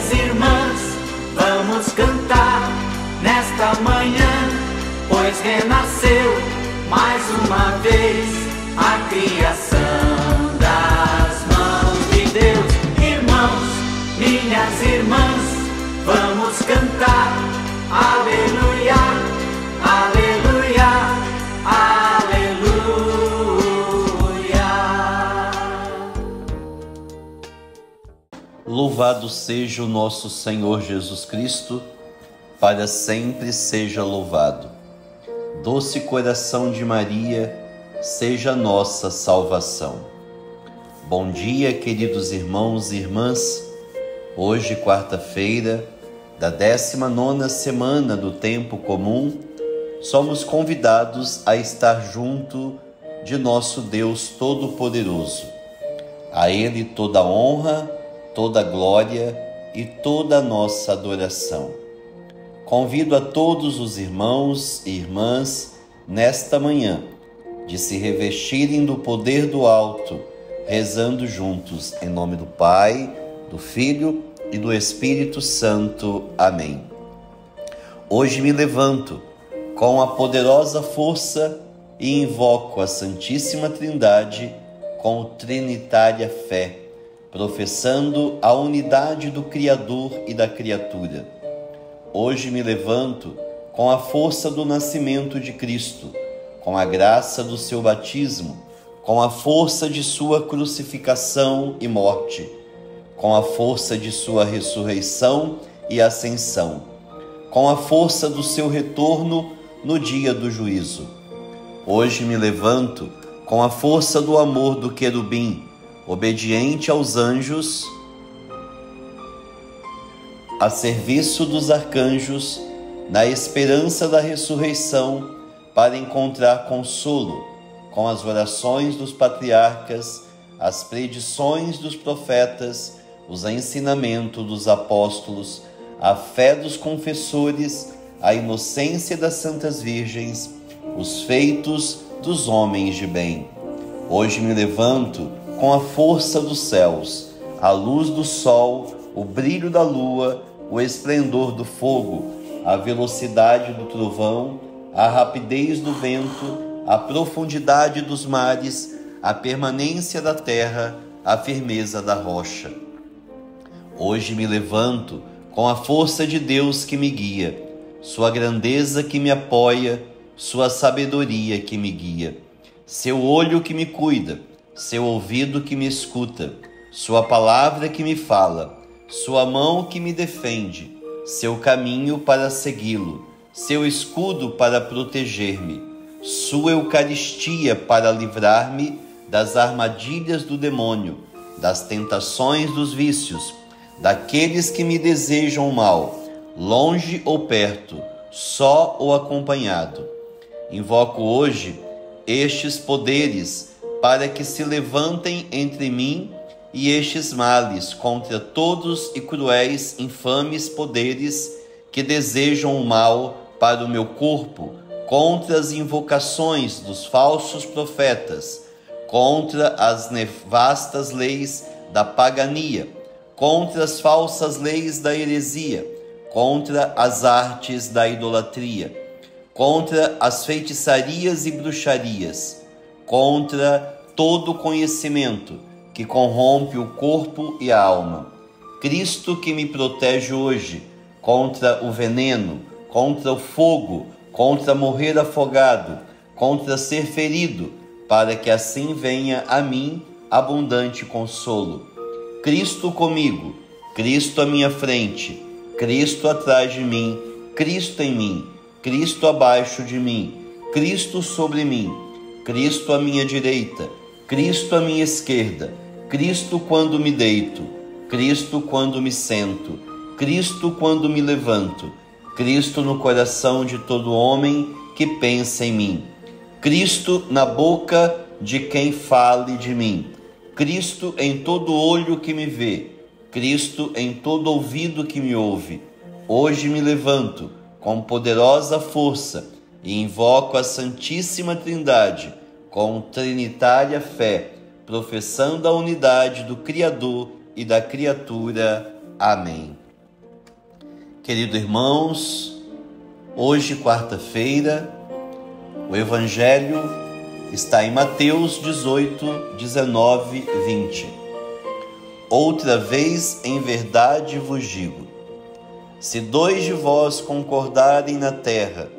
minhas irmãs, vamos cantar nesta manhã, pois renasceu mais uma vez a criação das mãos de Deus. Irmãos, minhas irmãs, vamos cantar, aleluia, aleluia, aleluia. Louvado seja o nosso Senhor Jesus Cristo, para sempre seja louvado. Doce coração de Maria, seja nossa salvação. Bom dia, queridos irmãos e irmãs. Hoje, quarta-feira, da 19ª semana do tempo comum, somos convidados a estar junto de nosso Deus Todo-Poderoso. A Ele toda a honra, toda a glória e toda a nossa adoração. Convido a todos os irmãos e irmãs, nesta manhã, de se revestirem do poder do alto, rezando juntos, em nome do Pai, do Filho e do Espírito Santo. Amém. Hoje me levanto com a poderosa força e invoco a Santíssima Trindade com trinitária fé, professando a unidade do Criador e da criatura. Hoje me levanto com a força do nascimento de Cristo, com a graça do seu batismo, com a força de sua crucificação e morte, com a força de sua ressurreição e ascensão, com a força do seu retorno no dia do juízo. Hoje me levanto com a força do amor do querubim, obediente aos anjos, a serviço dos arcanjos, na esperança da ressurreição, para encontrar consolo com as orações dos patriarcas, as predições dos profetas, os ensinamentos dos apóstolos, a fé dos confessores, a inocência das santas virgens, os feitos dos homens de bem. Hoje me levanto com a força dos céus, a luz do sol, o brilho da lua, o esplendor do fogo, a velocidade do trovão, a rapidez do vento, a profundidade dos mares, a permanência da terra, a firmeza da rocha. Hoje me levanto com a força de Deus que me guia, sua grandeza que me apoia, sua sabedoria que me guia, seu olho que me cuida, seu ouvido que me escuta, sua palavra que me fala, sua mão que me defende, seu caminho para segui-lo, seu escudo para proteger-me, sua Eucaristia para livrar-me das armadilhas do demônio, das tentações dos vícios, daqueles que me desejam mal, longe ou perto, só ou acompanhado. Invoco hoje estes poderes para que se levantem entre mim e estes males contra todos e cruéis, infames poderes que desejam o mal para o meu corpo, contra as invocações dos falsos profetas, contra as nefastas leis da pagania, contra as falsas leis da heresia, contra as artes da idolatria, contra as feitiçarias e bruxarias, contra todo conhecimento que corrompe o corpo e a alma. Cristo que me protege hoje contra o veneno, contra o fogo, contra morrer afogado, contra ser ferido, para que assim venha a mim abundante consolo. Cristo comigo, Cristo à minha frente, Cristo atrás de mim, Cristo em mim, Cristo abaixo de mim, Cristo sobre mim, Cristo à minha direita, Cristo à minha esquerda, Cristo quando me deito, Cristo quando me sento, Cristo quando me levanto, Cristo no coração de todo homem que pensa em mim, Cristo na boca de quem fale de mim, Cristo em todo olho que me vê, Cristo em todo ouvido que me ouve. Hoje me levanto com poderosa força e invoco a Santíssima Trindade com trinitária fé, professando a unidade do Criador e da criatura. Amém. Queridos irmãos, hoje, quarta-feira, o Evangelho está em Mateus 18, 19, 20. Outra vez, em verdade vos digo, se 2 de vós concordarem na terra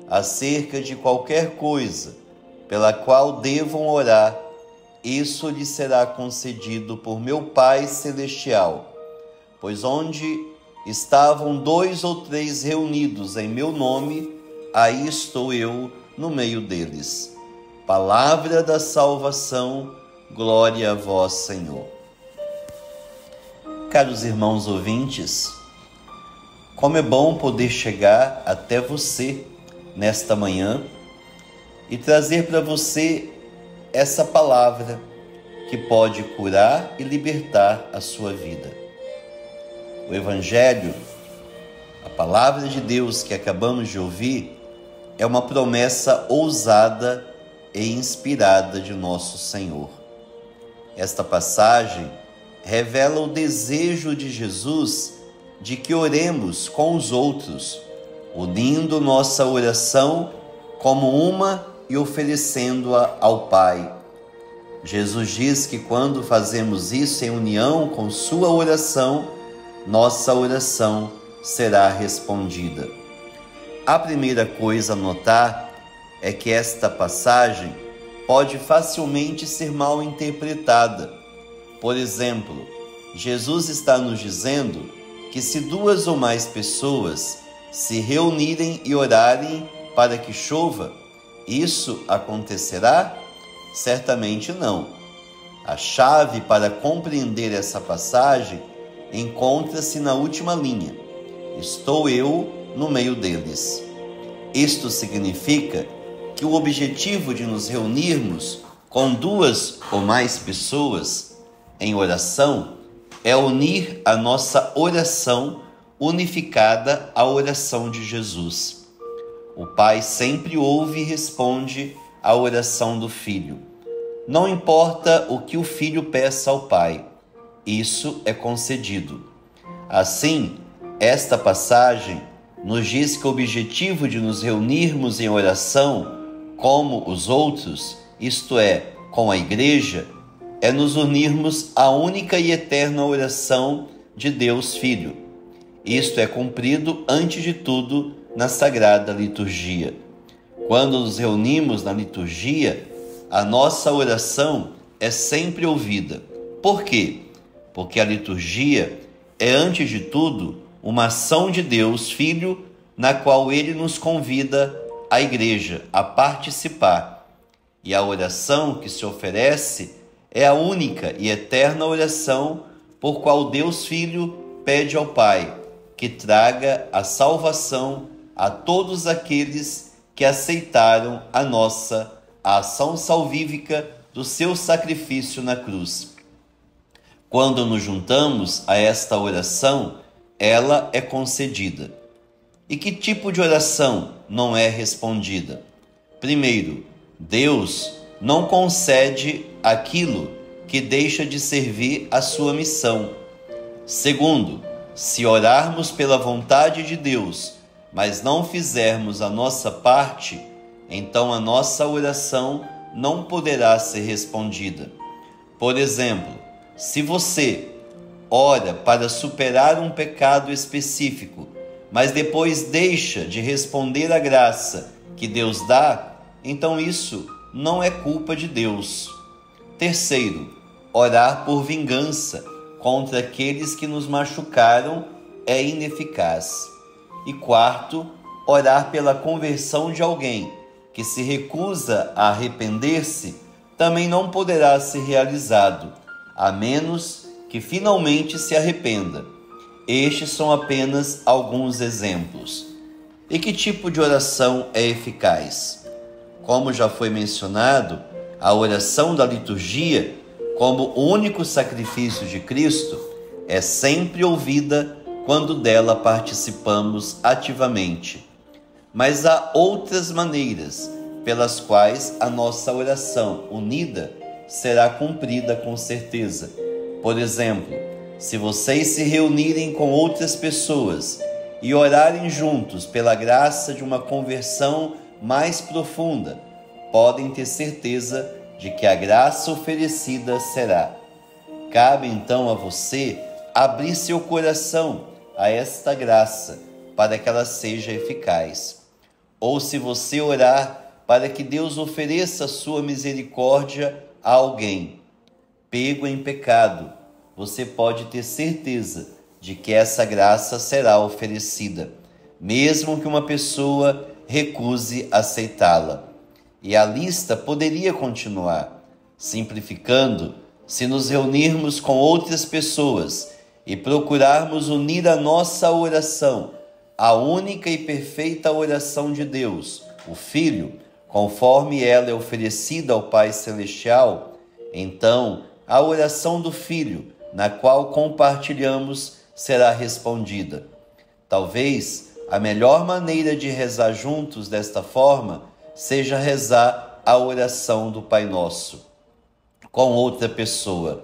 acerca de qualquer coisa pela qual devam orar, isso lhe será concedido por meu Pai Celestial. Pois onde estavam 2 ou 3 reunidos em meu nome, aí estou eu no meio deles. Palavra da salvação, glória a vós, Senhor. Caros irmãos ouvintes, como é bom poder chegar até você nesta manhã e trazer para você essa palavra que pode curar e libertar a sua vida. O Evangelho, a palavra de Deus que acabamos de ouvir, é uma promessa ousada e inspirada de nosso Senhor. Esta passagem revela o desejo de Jesus de que oremos com os outros, unindo nossa oração como uma e oferecendo-a ao Pai. Jesus diz que quando fazemos isso em união com sua oração, nossa oração será respondida. A primeira coisa a notar é que esta passagem pode facilmente ser mal interpretada. Por exemplo, Jesus está nos dizendo que se 2 ou mais pessoas se reunirem e orarem para que chova, isso acontecerá? Certamente não. A chave para compreender essa passagem encontra-se na última linha. Estou eu no meio deles. Isto significa que o objetivo de nos reunirmos com 2 ou mais pessoas em oração é unir a nossa oração unificada à oração de Jesus. O Pai sempre ouve e responde à oração do Filho. Não importa o que o Filho peça ao Pai, isso é concedido. Assim, esta passagem nos diz que o objetivo de nos reunirmos em oração como os outros, isto é, com a Igreja, é nos unirmos à única e eterna oração de Deus Filho. Isto é cumprido, antes de tudo, na Sagrada Liturgia. Quando nos reunimos na liturgia, a nossa oração é sempre ouvida. Por quê? Porque a liturgia é, antes de tudo, uma ação de Deus Filho, na qual Ele nos convida, a Igreja, a participar. E a oração que se oferece é a única e eterna oração por qual Deus Filho pede ao Pai que traga a salvação a todos aqueles que aceitaram a ação salvífica do seu sacrifício na cruz. Quando nos juntamos a esta oração, ela é concedida. E que tipo de oração não é respondida? Primeiro, Deus não concede aquilo que deixa de servir a sua missão. Segundo, se orarmos pela vontade de Deus, mas não fizermos a nossa parte, então a nossa oração não poderá ser respondida. Por exemplo, se você ora para superar um pecado específico, mas depois deixa de responder à graça que Deus dá, então isso não é culpa de Deus. Terceiro, orar por vingança contra aqueles que nos machucaram é ineficaz. E quarto, orar pela conversão de alguém que se recusa a arrepender-se também não poderá ser realizado, a menos que finalmente se arrependa. Estes são apenas alguns exemplos. E que tipo de oração é eficaz? Como já foi mencionado, a oração da liturgia, como o único sacrifício de Cristo, é sempre ouvida quando dela participamos ativamente. Mas há outras maneiras pelas quais a nossa oração unida será cumprida com certeza. Por exemplo, se vocês se reunirem com outras pessoas e orarem juntos pela graça de uma conversão mais profunda, podem ter certeza de que a graça oferecida será. Cabe então a você abrir seu coração a esta graça para que ela seja eficaz. Ou se você orar para que Deus ofereça sua misericórdia a alguém pego em pecado, você pode ter certeza de que essa graça será oferecida, mesmo que uma pessoa recuse aceitá-la. E a lista poderia continuar. Simplificando, se nos reunirmos com outras pessoas e procurarmos unir a nossa oração à única e perfeita oração de Deus, o Filho, conforme ela é oferecida ao Pai Celestial, então a oração do Filho, na qual compartilhamos, será respondida. Talvez a melhor maneira de rezar juntos desta forma seja rezar a oração do Pai Nosso com outra pessoa.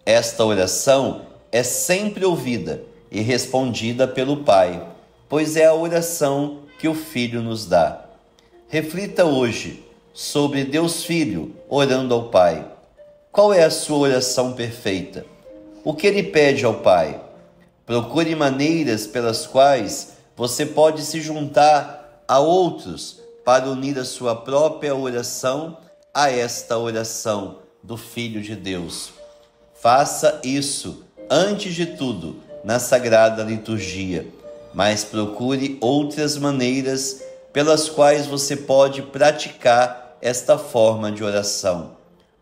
Esta oração é sempre ouvida e respondida pelo Pai, pois é a oração que o Filho nos dá. Reflita hoje sobre Deus Filho orando ao Pai. Qual é a sua oração perfeita? O que ele pede ao Pai? Procure maneiras pelas quais você pode se juntar a outros para unir a sua própria oração a esta oração do Filho de Deus. Faça isso, antes de tudo, na Sagrada Liturgia, mas procure outras maneiras pelas quais você pode praticar esta forma de oração.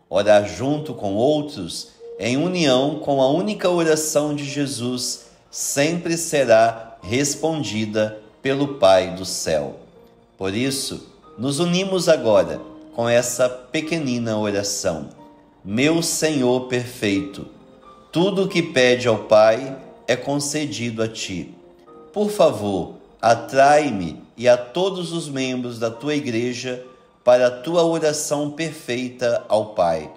Orar junto com outros, em união com a única oração de Jesus, sempre será respondida pelo Pai do céu. Por isso, nos unimos agora com essa pequenina oração. Meu Senhor perfeito, tudo o que pede ao Pai é concedido a Ti. Por favor, atrai-me e a todos os membros da Tua Igreja para a Tua oração perfeita ao Pai.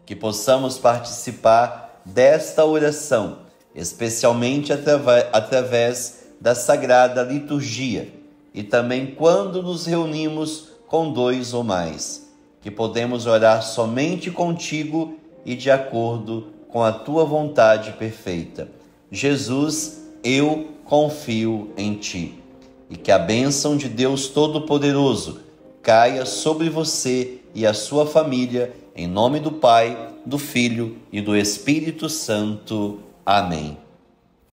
Que possamos participar desta oração, especialmente através da Sagrada Liturgia, e também quando nos reunimos com dois ou mais, que podemos orar somente contigo e de acordo com a tua vontade perfeita. Jesus, eu confio em ti. E que a bênção de Deus Todo-Poderoso caia sobre você e a sua família, em nome do Pai, do Filho e do Espírito Santo. Amém.